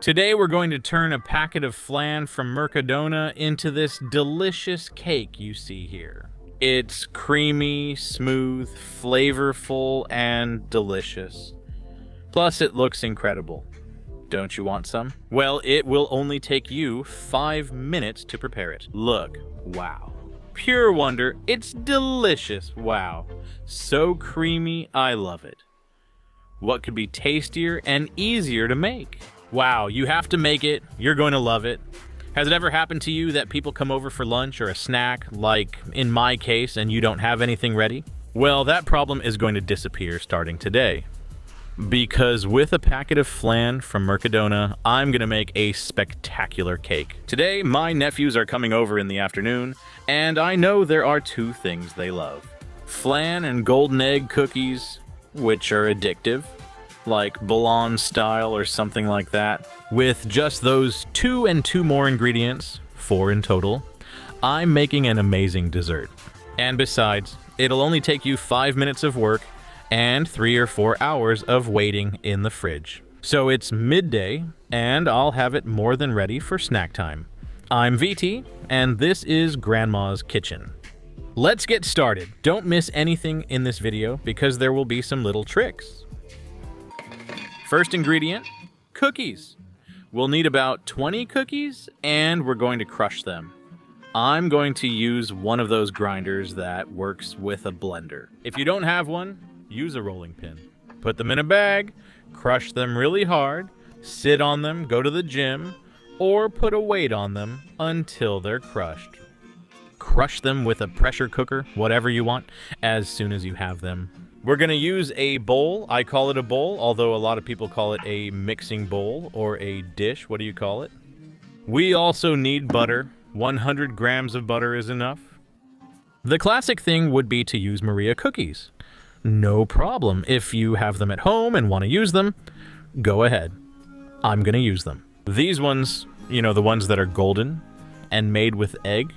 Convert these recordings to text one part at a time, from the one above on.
Today we're going to turn a packet of flan from Mercadona into this delicious cake you see here. It's creamy, smooth, flavorful, and delicious. Plus it looks incredible. Don't you want some? Well, it will only take you 5 minutes to prepare it. Look, wow. Pure wonder, it's delicious, wow. So creamy, I love it. What could be tastier and easier to make? Wow, you have to make it, you're going to love it. Has it ever happened to you that people come over for lunch or a snack, like in my case, and you don't have anything ready? Well, that problem is going to disappear starting today. Because with a packet of flan from Mercadona, I'm going to make a spectacular cake. Today, my nephews are coming over in the afternoon, and I know there are 2 things they love. Flan and golden egg cookies, which are addictive, like Boulogne style or something like that. With just those 2 and 2 more ingredients, 4 in total, I'm making an amazing dessert. And besides, it'll only take you 5 minutes of work and 3 or 4 hours of waiting in the fridge. So it's midday, and I'll have it more than ready for snack time. I'm VT, and this is Grandma's Kitchen. Let's get started. Don't miss anything in this video because there will be some little tricks. First ingredient, cookies. We'll need about 20 cookies, and we're going to crush them. I'm going to use one of those grinders that works with a blender. If you don't have one, use a rolling pin. Put them in a bag, crush them really hard, sit on them, go to the gym, or put a weight on them until they're crushed. Crush them with a pressure cooker, whatever you want, as soon as you have them. We're going to use a bowl. I call it a bowl, although a lot of people call it a mixing bowl or a dish. What do you call it? We also need butter. 100 grams of butter is enough. The classic thing would be to use Maria cookies. No problem. If you have them at home and want to use them, go ahead. I'm going to use them. These ones, you know, the ones that are golden and made with egg,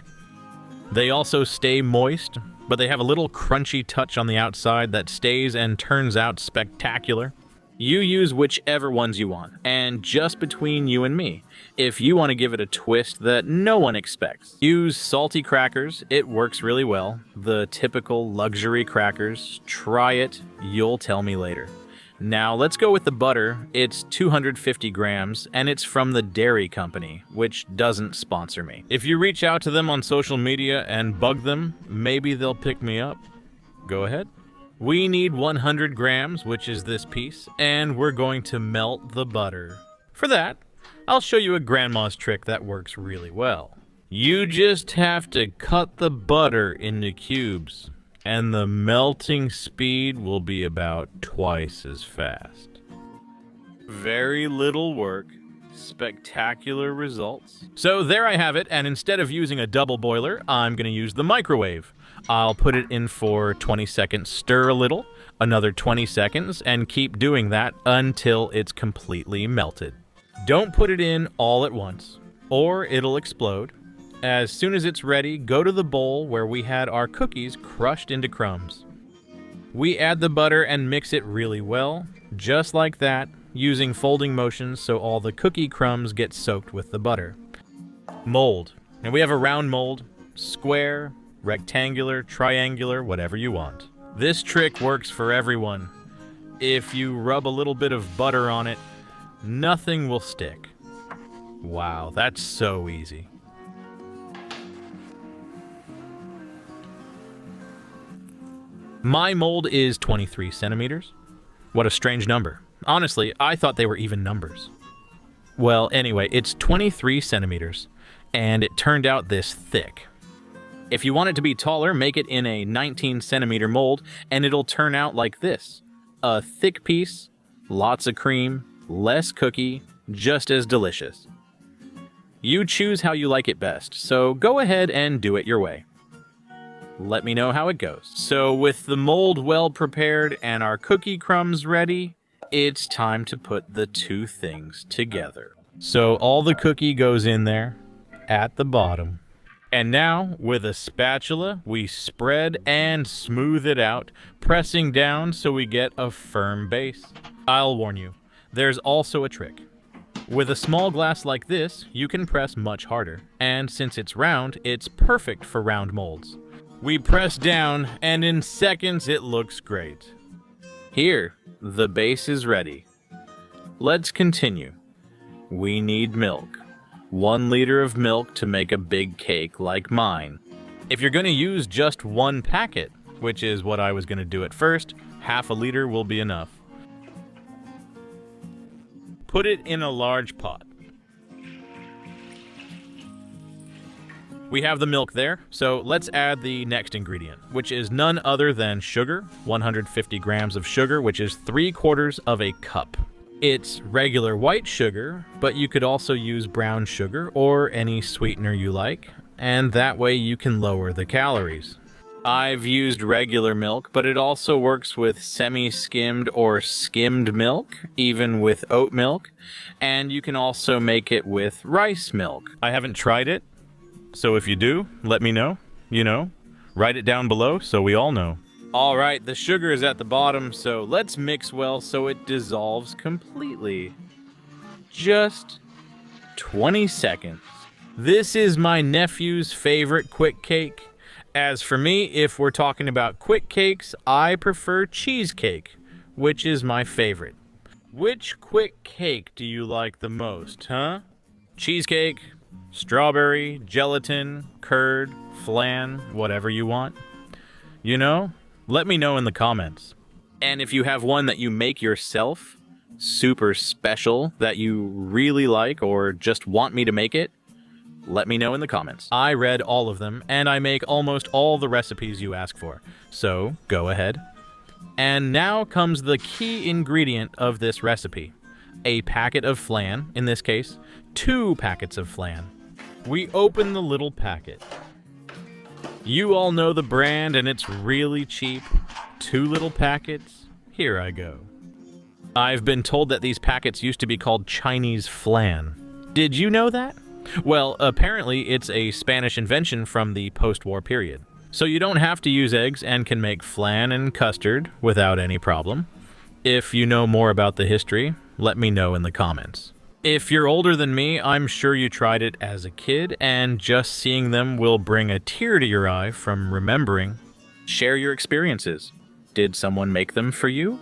they also stay moist, but they have a little crunchy touch on the outside that stays and turns out spectacular. You use whichever ones you want, and just between you and me, if you want to give it a twist that no one expects, use salty crackers. It works really well. The typical luxury crackers. Try it, you'll tell me later. Now let's go with the butter. It's 250 grams, and it's from the Dairy Company, which doesn't sponsor me. If you reach out to them on social media and bug them, maybe they'll pick me up. Go ahead. We need 100 grams, which is this piece, and we're going to melt the butter. For that, I'll show you a grandma's trick that works really well. You just have to cut the butter into cubes, and the melting speed will be about twice as fast. Very little work, spectacular results. So there I have it, and instead of using a double boiler, I'm going to use the microwave. I'll put it in for 20 seconds, stir a little, another 20 seconds, and keep doing that until it's completely melted. Don't put it in all at once, or it'll explode. As soon as it's ready, go to the bowl where we had our cookies crushed into crumbs. We add the butter and mix it really well, just like that, using folding motions so all the cookie crumbs get soaked with the butter. Mold. And we have a round mold, square, rectangular, triangular, whatever you want. This trick works for everyone. If you rub a little bit of butter on it, nothing will stick. Wow, that's so easy. My mold is 23 centimeters. What a strange number. Honestly, I thought they were even numbers. Well, anyway, it's 23 centimeters, and it turned out this thick. If you want it to be taller, make it in a 19 centimeter mold, and it'll turn out like this. A thick piece, lots of cream, less cookie, just as delicious. You choose how you like it best, so go ahead and do it your way. Let me know how it goes. So with the mold well prepared and our cookie crumbs ready, it's time to put the 2 things together. So all the cookie goes in there at the bottom. And now, with a spatula, we spread and smooth it out, pressing down so we get a firm base. I'll warn you, there's also a trick. With a small glass like this, you can press much harder, and since it's round, it's perfect for round molds. We press down, and in seconds it looks great. Here, the base is ready. Let's continue. We need milk. 1 liter of milk to make a big cake like mine. If you're going to use just 1 packet, which is what I was going to do at first, half a liter will be enough. Put it in a large pot. We have the milk there, so let's add the next ingredient, which is none other than sugar, 150 grams of sugar, which is 3/4 of a cup. It's regular white sugar, but you could also use brown sugar or any sweetener you like, and that way you can lower the calories. I've used regular milk, but it also works with semi-skimmed or skimmed milk, even with oat milk, and you can also make it with rice milk. I haven't tried it, so if you do, let me know. Write it down below so we all know. All right, the sugar is at the bottom, so let's mix well so it dissolves completely. Just 20 seconds. This is my nephew's favorite quick cake. As for me, if we're talking about quick cakes, I prefer cheesecake, which is my favorite. Which quick cake do you like the most, huh? Cheesecake, strawberry, gelatin, curd, flan, whatever you want. Let me know in the comments. And if you have one that you make yourself, super special, that you really like or just want me to make it, let me know in the comments. I read all of them, and I make almost all the recipes you ask for, so go ahead. And now comes the key ingredient of this recipe. A packet of flan, in this case, 2 packets of flan. We open the little packet. You all know the brand, and it's really cheap. 2 little packets. Here I go. I've been told that these packets used to be called Chinese flan. Did you know that? Well, apparently it's a Spanish invention from the post-war period. So you don't have to use eggs and can make flan and custard without any problem. If you know more about the history, let me know in the comments. If you're older than me, I'm sure you tried it as a kid, and just seeing them will bring a tear to your eye from remembering. Share your experiences. Did someone make them for you?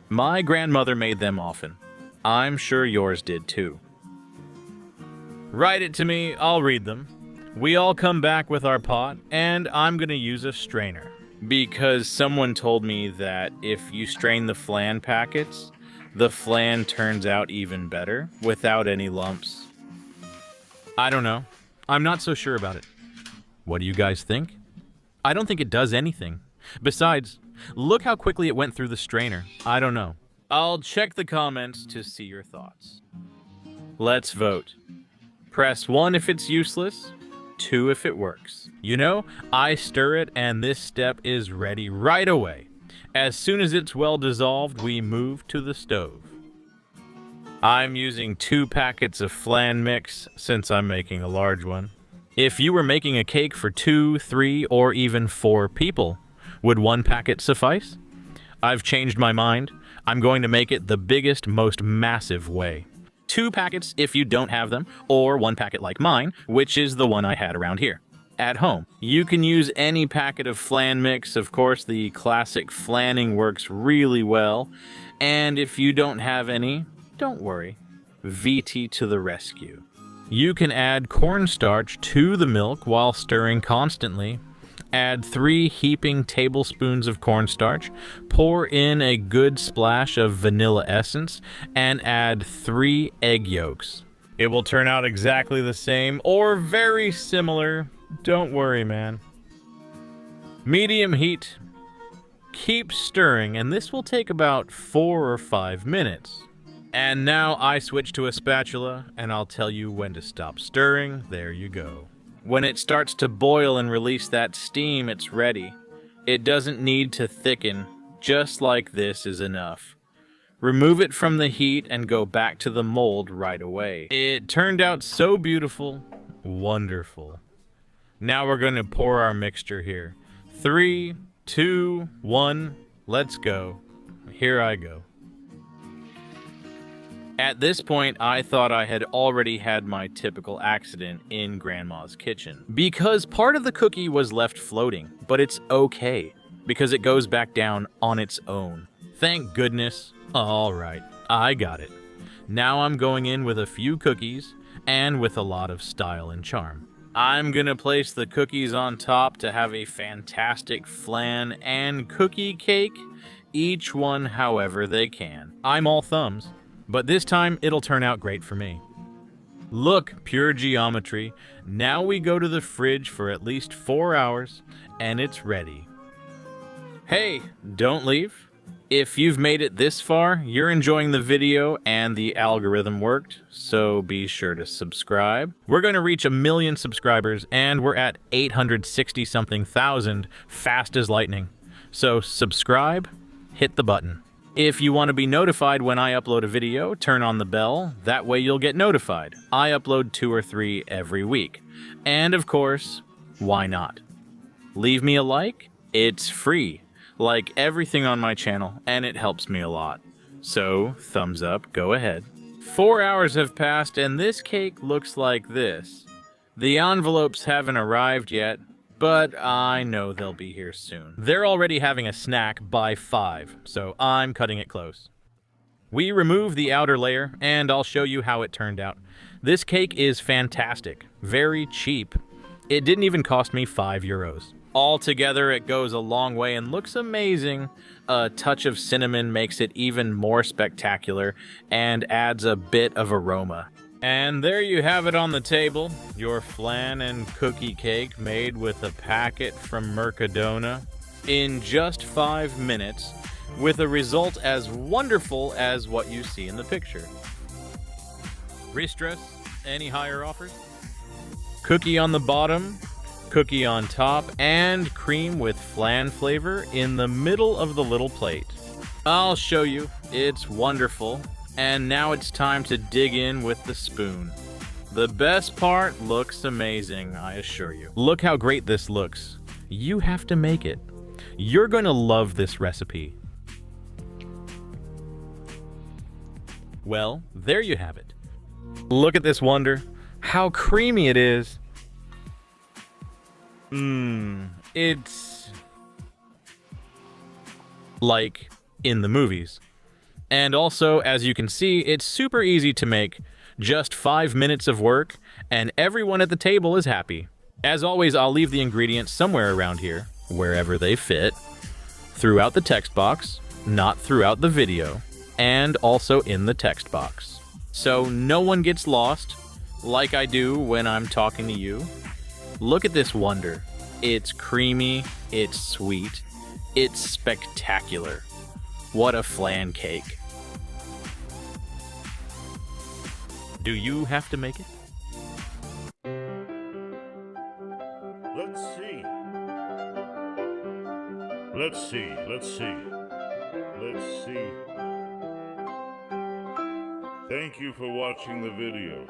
My grandmother made them often. I'm sure yours did too. Write it to me, I'll read them. We all come back with our pot, and I'm gonna use a strainer. Because someone told me that if you strain the flan packets, the flan turns out even better, without any lumps. I don't know. I'm not so sure about it. What do you guys think? I don't think it does anything. Besides, look how quickly it went through the strainer. I don't know. I'll check the comments to see your thoughts. Let's vote. Press 1 if it's useless, 2 if it works. I stir it and this step is ready right away. As soon as it's well dissolved, we move to the stove. I'm using 2 packets of flan mix since I'm making a large one. If you were making a cake for 2, 3, or even 4 people, would 1 packet suffice? I've changed my mind. I'm going to make it the biggest, most massive way. 2 packets if you don't have them, or 1 packet like mine, which is the one I had around here. At home, you can use any packet of flan mix. Of course, the classic flanning works really well. And if you don't have any, don't worry. VT to the rescue. You can add cornstarch to the milk while stirring constantly. Add 3 heaping tablespoons of cornstarch, pour in a good splash of vanilla essence, and add 3 egg yolks. It will turn out exactly the same or very similar. Don't worry, man. Medium heat. Keep stirring, and this will take about 4 or 5 minutes. And now I switch to a spatula, and I'll tell you when to stop stirring. There you go. When it starts to boil and release that steam, it's ready. It doesn't need to thicken. Just like this is enough. Remove it from the heat and go back to the mold right away. It turned out so beautiful. Wonderful. Now we're going to pour our mixture here. 3, 2, 1, let's go. Here I go. At this point, I thought I had already had my typical accident in Grandma's kitchen, because part of the cookie was left floating, but it's okay, because it goes back down on its own. Thank goodness. Alright, I got it. Now I'm going in with a few cookies, and with a lot of style and charm. I'm gonna place the cookies on top to have a fantastic flan and cookie cake, each one however they can. I'm all thumbs, but this time it'll turn out great for me. Look, pure geometry. Now we go to the fridge for at least 4 hours, and it's ready. Hey, don't leave. If you've made it this far, you're enjoying the video and the algorithm worked, so be sure to subscribe. We're going to reach 1 million subscribers, and we're at 860-something thousand, fast as lightning. So subscribe, hit the button. If you want to be notified when I upload a video, turn on the bell. That way you'll get notified. I upload 2 or 3 every week. And of course, why not? Leave me a like. It's free, like everything on my channel, and it helps me a lot. So, thumbs up, go ahead. 4 hours have passed, and this cake looks like this. The envelopes haven't arrived yet, but I know they'll be here soon. They're already having a snack by 5, so I'm cutting it close. We remove the outer layer, and I'll show you how it turned out. This cake is fantastic, very cheap. It didn't even cost me €5. Altogether, it goes a long way and looks amazing. A touch of cinnamon makes it even more spectacular and adds a bit of aroma. And there you have it on the table, your flan and cookie cake made with a packet from Mercadona in just 5 minutes, with a result as wonderful as what you see in the picture. Restress, any higher offers? Cookie on the bottom, cookie on top, and cream with flan flavor in the middle of the little plate. I'll show you, it's wonderful. And now it's time to dig in with the spoon. The best part looks amazing, I assure you. Look how great this looks. You have to make it. You're going to love this recipe. Well, there you have it. Look at this wonder. How creamy it is. It's like in the movies. And also, as you can see, it's super easy to make. Just 5 minutes of work, and everyone at the table is happy. As always, I'll leave the ingredients somewhere around here, wherever they fit, throughout the text box, not throughout the video, and also in the text box. So no one gets lost, like I do when I'm talking to you. Look at this wonder. It's creamy, it's sweet, it's spectacular. What a flan cake. Do you have to make it? Let's see. Let's see. Let's see. Let's see. Thank you for watching the video.